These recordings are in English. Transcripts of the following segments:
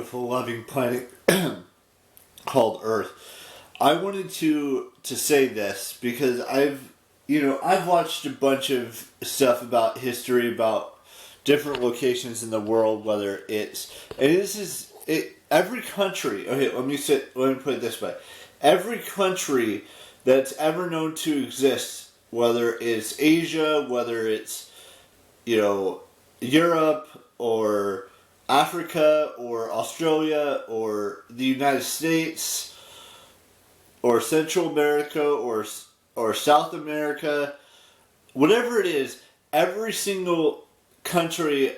beautiful, loving planet called Earth. I wanted to say this because I've watched a bunch of stuff about history, about different locations in the world, whether it's every country. Okay, let me put it this way: every country that's ever known to exist, whether it's Asia, whether it's Europe or Africa or Australia or the United States or Central America or South America, whatever it is, every single country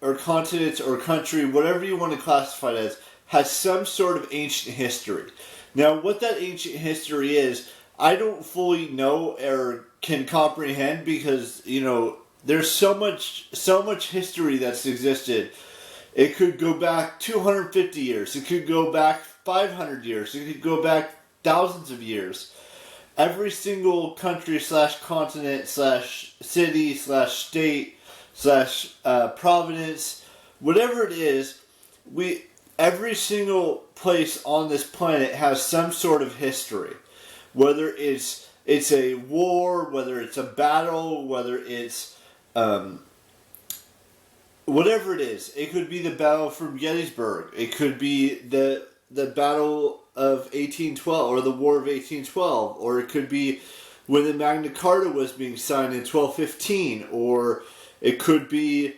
or continent or country, whatever you want to classify it as, has some sort of ancient history. Now, what that ancient history is, I don't fully know or can comprehend because, there's so much history that's existed. It could go back 250 years. It could go back 500 years. It could go back thousands of years. Every single country / continent / city / state / province, whatever it is, every single place on this planet has some sort of history. Whether it's a war, whether it's a battle, whether it's whatever it is. It could be the Battle from Gettysburg. It could be the Battle of 1812 or the War of 1812, or it could be when the Magna Carta was being signed in 1215, or it could be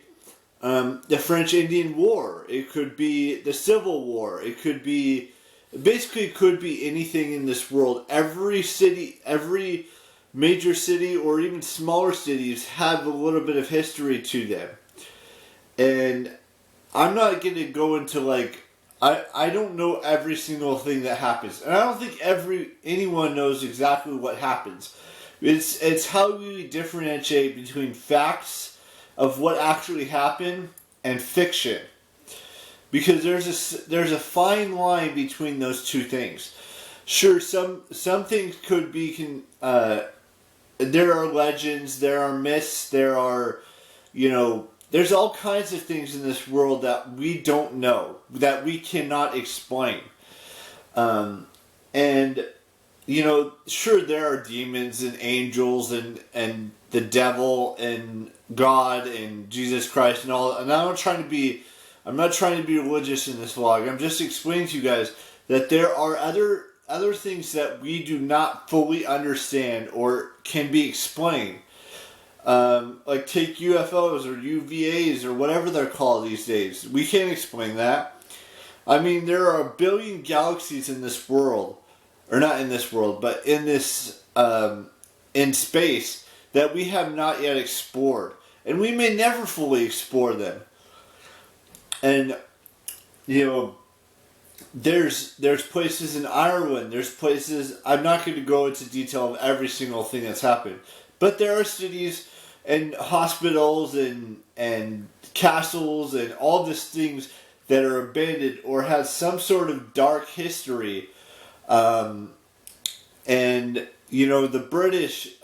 the French-Indian War. It could be the Civil War. It could be anything in this world. Every city, every major city, or even smaller cities have a little bit of history to them. And I'm not going to go into I don't know every single thing that happens. And I don't think anyone knows exactly what happens. It's how we differentiate between facts of what actually happened and fiction. Because there's a fine line between those two things. Sure, some things could be there are legends, there are myths, there are there's all kinds of things in this world that we don't know, that we cannot explain. Sure, there are demons and angels and the devil and God and Jesus Christ and all. And I'm not trying to be religious in this vlog. I'm just explaining to you guys that there are other things that we do not fully understand or can be explained. Like take UFOs or UVAs or whatever they're called these days. We can't explain that. I mean, there are 1 billion galaxies in this world, or not in this world, but in this in space that we have not yet explored, and we may never fully explore them. And there's places in Ireland. There's places. I'm not going to go into detail of every single thing that's happened, but there are cities and hospitals and castles and all these things that are abandoned or has some sort of dark history. The British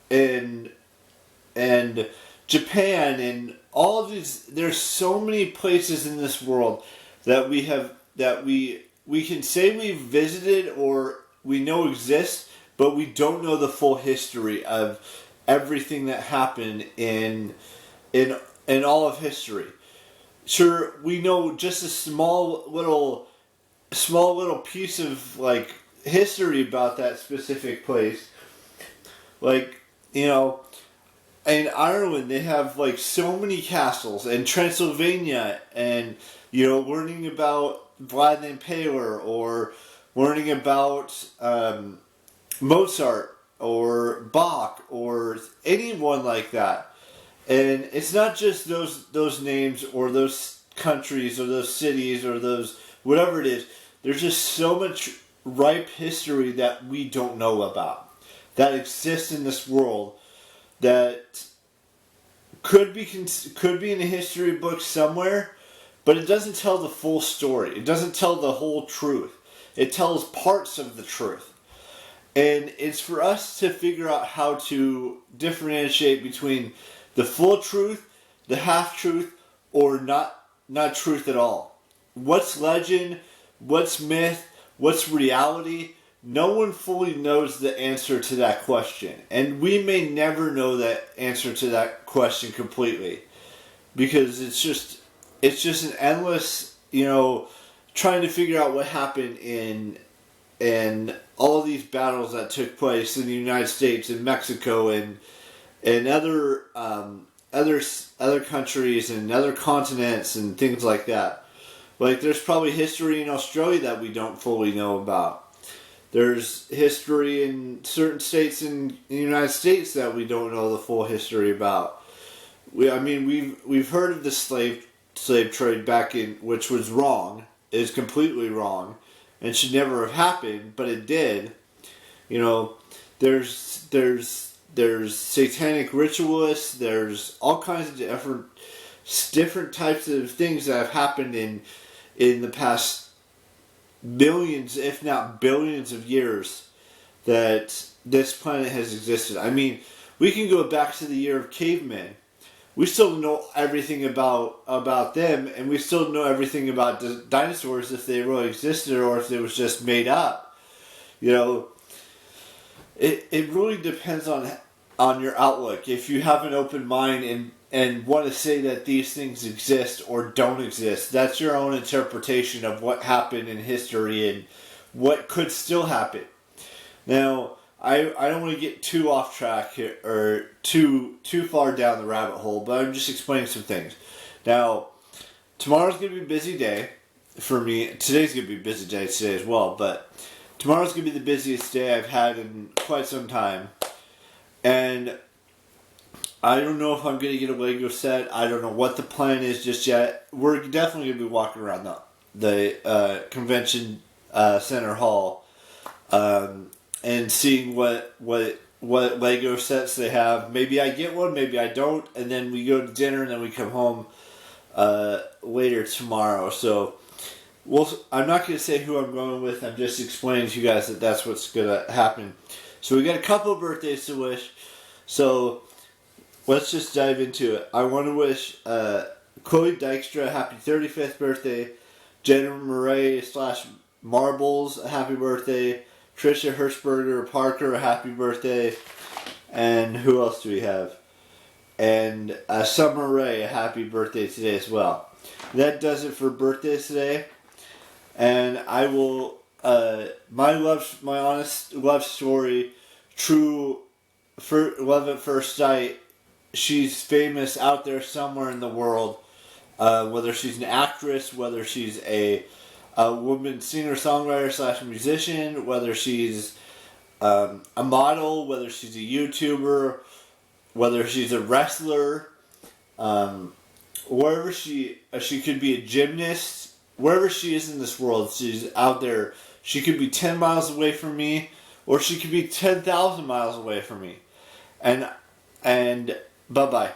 and Japan and all of these. There's so many places in this world that we can say we've visited or we know exist, but we don't know the full history of everything that happened in all of history. Sure, we know just a small little piece of history about that specific place. In Ireland they have so many castles, and Transylvania, and learning about Vlad the Impaler, or learning about Mozart or Bach or anyone like that. And it's not just those names or those countries or those cities or those whatever it is. There's just so much ripe history that we don't know about, that exists in this world, that could be in a history book somewhere, but it doesn't tell the full story. It doesn't tell the whole truth. It tells parts of the truth. And it's for us to figure out how to differentiate between the full truth, the half truth, or not truth at all. what's legend, what's myth, what's reality. No one fully knows the answer to that question. And we may never know that answer to that question completely. Because it's just an endless, trying to figure out what happened in all these battles that took place in the United States and Mexico and other other countries and other continents and things like that. Like, there's probably history in Australia that we don't fully know about. There's history in certain states in the United States that we don't know the full history about. We've heard of the slave trade back in, which was wrong, is completely wrong, and should never have happened, but it did. There's satanic ritualists. There's all kinds of different types of things that have happened in the past millions, if not billions of years that this planet has existed. I mean, we can go back to the year of cavemen. We still know everything about them, and we still know everything about dinosaurs, if they really existed or if it was just made up. It really depends on your outlook. If you have an open mind and want to say that these things exist or don't exist, that's your own interpretation of what happened in history and what could still happen. Now, I don't want to get too off track here or too far down the rabbit hole, but I'm just explaining some things. Now, tomorrow's going to be a busy day for me. Today's going to be a busy day today as well, but tomorrow's going to be the busiest day I've had in quite some time. And I don't know if I'm going to get a Lego set. I don't know what the plan is just yet. We're definitely going to be walking around the convention center hall and seeing what Lego sets they have. Maybe I get one, maybe I don't, and then we go to dinner and then we come home later tomorrow. So I'm not going to say who I'm going with. I'm just explaining to you guys that that's what's going to happen. So we got a couple of birthdays to wish. So let's just dive into it. I want to wish Chloe Dykstra a happy 35th birthday. Jenna Murray / Marbles a happy birthday. Trisha Hirschberger Parker a happy birthday. And who else do we have? And Summer Ray a happy birthday today as well. That does it for birthdays today. And I will, my honest love story, true love at first sight. She's famous out there somewhere in the world, whether she's an actress, whether she's a woman singer-songwriter / musician, whether she's a model, whether she's a YouTuber, whether she's a wrestler, wherever she could be a gymnast. Wherever she is in this world, she's out there. She could be 10 miles away from me, or she could be 10,000 miles away from me. And bye-bye.